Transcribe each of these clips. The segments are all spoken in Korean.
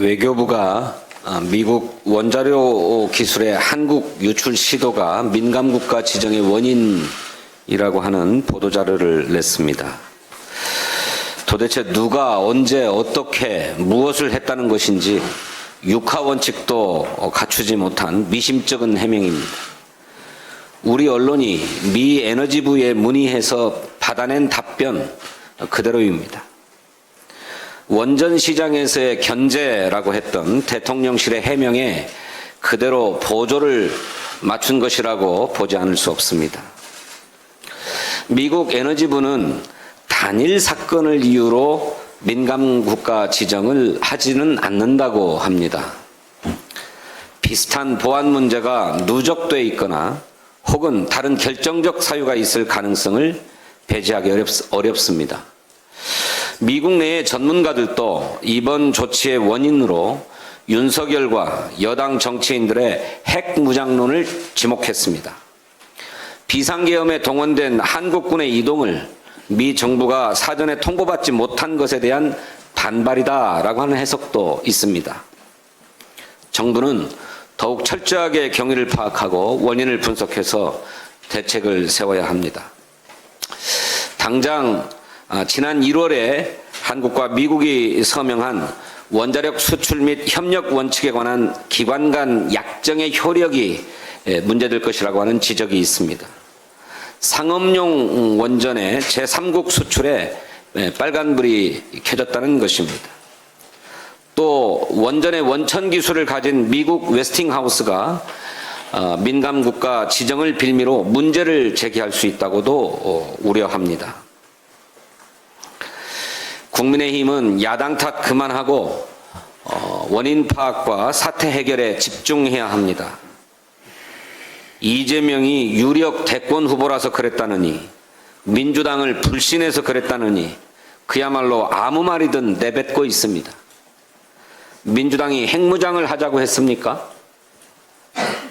외교부가 미국 원자료 기술의 한국 유출 시도가 민감국가 지정의 원인이라고 하는 보도자료를 냈습니다. 도대체 누가 언제 어떻게 무엇을 했다는 것인지 육하 원칙도 갖추지 못한 미심쩍은 해명입니다. 우리 언론이 미 에너지부에 문의해서 받아낸 답변 그대로입니다. 원전 시장에서의 견제라고 했던 대통령실의 해명에 그대로 보조를 맞춘 것이라고 보지 않을 수 없습니다. 미국 에너지부는 단일 사건을 이유로 민감국가 지정을 하지는 않는다고 합니다. 비슷한 보안 문제가 누적돼 있거나 혹은 다른 결정적 사유가 있을 가능성을 배제하기 어렵습니다. 미국 내의 전문가들도 이번 조치의 원인으로 윤석열과 여당 정치인들의 핵무장론을 지목했습니다. 비상계엄에 동원된 한국군의 이동을 미 정부가 사전에 통보받지 못한 것에 대한 반발이다라고 하는 해석도 있습니다. 정부는 더욱 철저하게 경위를 파악하고 원인을 분석해서 대책을 세워야 합니다. 당장 지난 1월에 한국과 미국이 서명한 원자력 수출 및 협력 원칙에 관한 기관 간 약정의 효력이 문제될 것이라고 하는 지적이 있습니다. 상업용 원전의 제3국 수출에 빨간불이 켜졌다는 것입니다. 또 원전의 원천 기술을 가진 미국 웨스팅하우스가 민감국가 지정을 빌미로 문제를 제기할 수 있다고도 우려합니다. 국민의힘은 야당 탓 그만하고 원인 파악과 사태 해결에 집중해야 합니다. 이재명이 유력 대권 후보라서 그랬다느니 민주당을 불신해서 그랬다느니 그야말로 아무 말이든 내뱉고 있습니다. 민주당이 핵무장을 하자고 했습니까?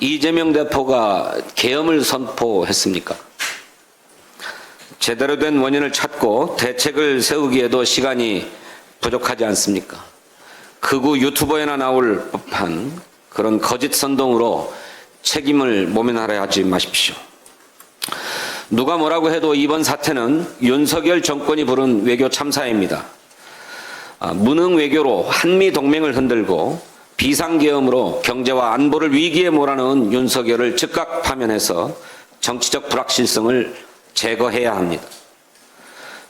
이재명 대표가 계엄을 선포했습니까? 제대로 된 원인을 찾고 대책을 세우기에도 시간이 부족하지 않습니까? 극우 유튜버에나 나올 법한 그런 거짓 선동으로 책임을 모면하려 하지 마십시오. 누가 뭐라고 해도 이번 사태는 윤석열 정권이 부른 외교 참사입니다. 무능 외교로 한미 동맹을 흔들고 비상계엄으로 경제와 안보를 위기에 몰아넣은 윤석열을 즉각 파면해서 정치적 불확실성을 제거해야 합니다.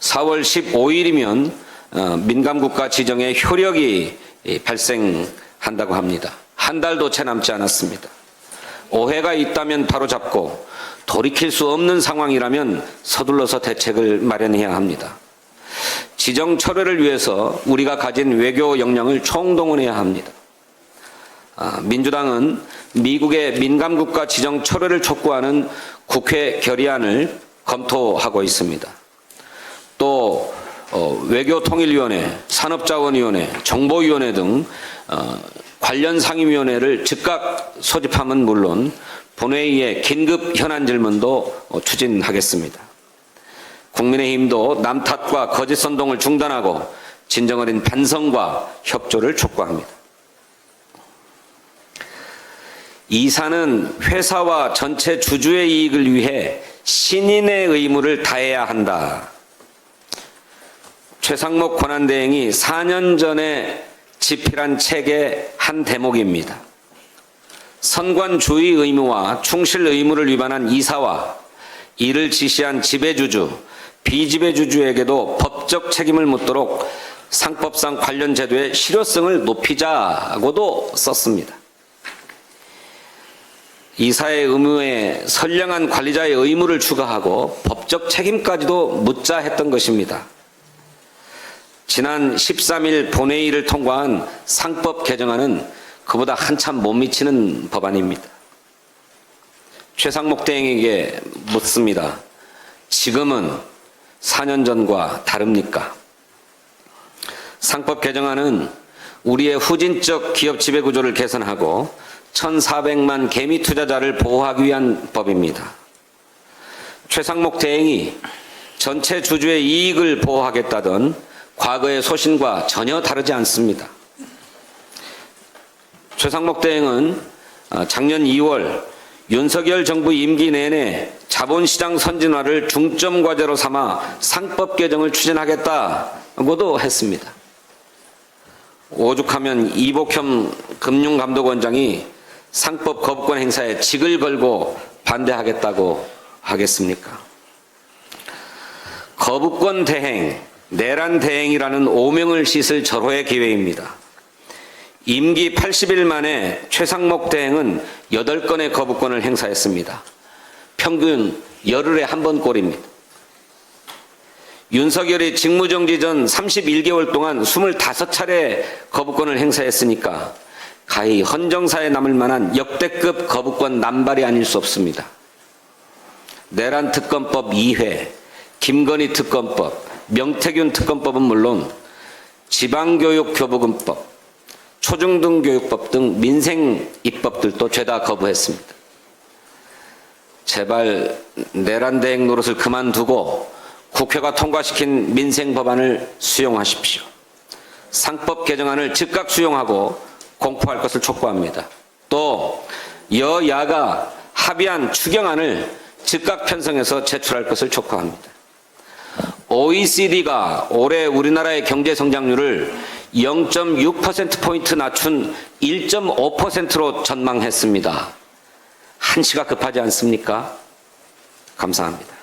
4월 15일이면 민감국가 지정의 효력이 발생한다고 합니다. 한 달도 채 남지 않았습니다. 오해가 있다면 바로잡고 돌이킬 수 없는 상황이라면 서둘러서 대책을 마련해야 합니다. 지정 철회를 위해서 우리가 가진 외교 역량을 총동원해야 합니다. 민주당은 미국의 민감국가 지정 철회를 촉구하는 국회 결의안을 검토하고 있습니다. 또 외교통일위원회, 산업자원위원회, 정보위원회 등 관련 상임위원회를 즉각 소집함은 물론 본회의에 긴급 현안 질문도 추진하겠습니다. 국민의힘도 남 탓과 거짓 선동을 중단하고 진정 어린 반성과 협조를 촉구합니다. 이사는 회사와 전체 주주의 이익을 위해 신인의 의무를 다해야 한다. 최상목 권한대행이 4년 전에 집필한 책의 한 대목입니다. 선관주의 의무와 충실 의무를 위반한 이사와 이를 지시한 지배주주, 비지배주주에게도 법적 책임을 묻도록 상법상 관련 제도의 실효성을 높이자고도 썼습니다. 이사의 의무에 선량한 관리자의 의무를 추가하고 법적 책임까지도 묻자 했던 것입니다. 지난 13일 본회의를 통과한 상법 개정안은 그보다 한참 못 미치는 법안입니다. 최상목 대행에게 묻습니다. 지금은 4년 전과 다릅니까? 상법 개정안은 우리의 후진적 기업 지배 구조를 개선하고 1,400만 개미 투자자를 보호하기 위한 법입니다. 최상목 대행이 전체 주주의 이익을 보호하겠다던 과거의 소신과 전혀 다르지 않습니다. 최상목 대행은 작년 2월 윤석열 정부 임기 내내 자본시장 선진화를 중점 과제로 삼아 상법 개정을 추진하겠다고도 했습니다. 오죽하면 이복현 금융감독원장이 상법 거부권 행사에 직을 걸고 반대하겠다고 하겠습니까? 거부권 대행, 내란 대행이라는 오명을 씻을 절호의 기회입니다. 임기 80일 만에 최상목 대행은 8건의 거부권을 행사했습니다. 평균 열흘에 한 번 꼴입니다. 윤석열이 직무정지 전 31개월 동안 25차례 거부권을 행사했으니까 가히 헌정사에 남을 만한 역대급 거부권 남발이 아닐 수 없습니다. 내란 특검법 2회, 김건희 특검법, 명태균 특검법은 물론 지방교육교부금법, 초중등교육법 등 민생 입법들도 죄다 거부했습니다. 제발 내란 대행 노릇을 그만두고 국회가 통과시킨 민생 법안을 수용하십시오. 상법 개정안을 즉각 수용하고 공포할 것을 촉구합니다. 또 여야가 합의한 추경안을 즉각 편성해서 제출할 것을 촉구합니다. OECD가 올해 우리나라의 경제 성장률을 0.6%포인트 낮춘 1.5%로 전망했습니다. 한치가 급하지 않습니까? 감사합니다.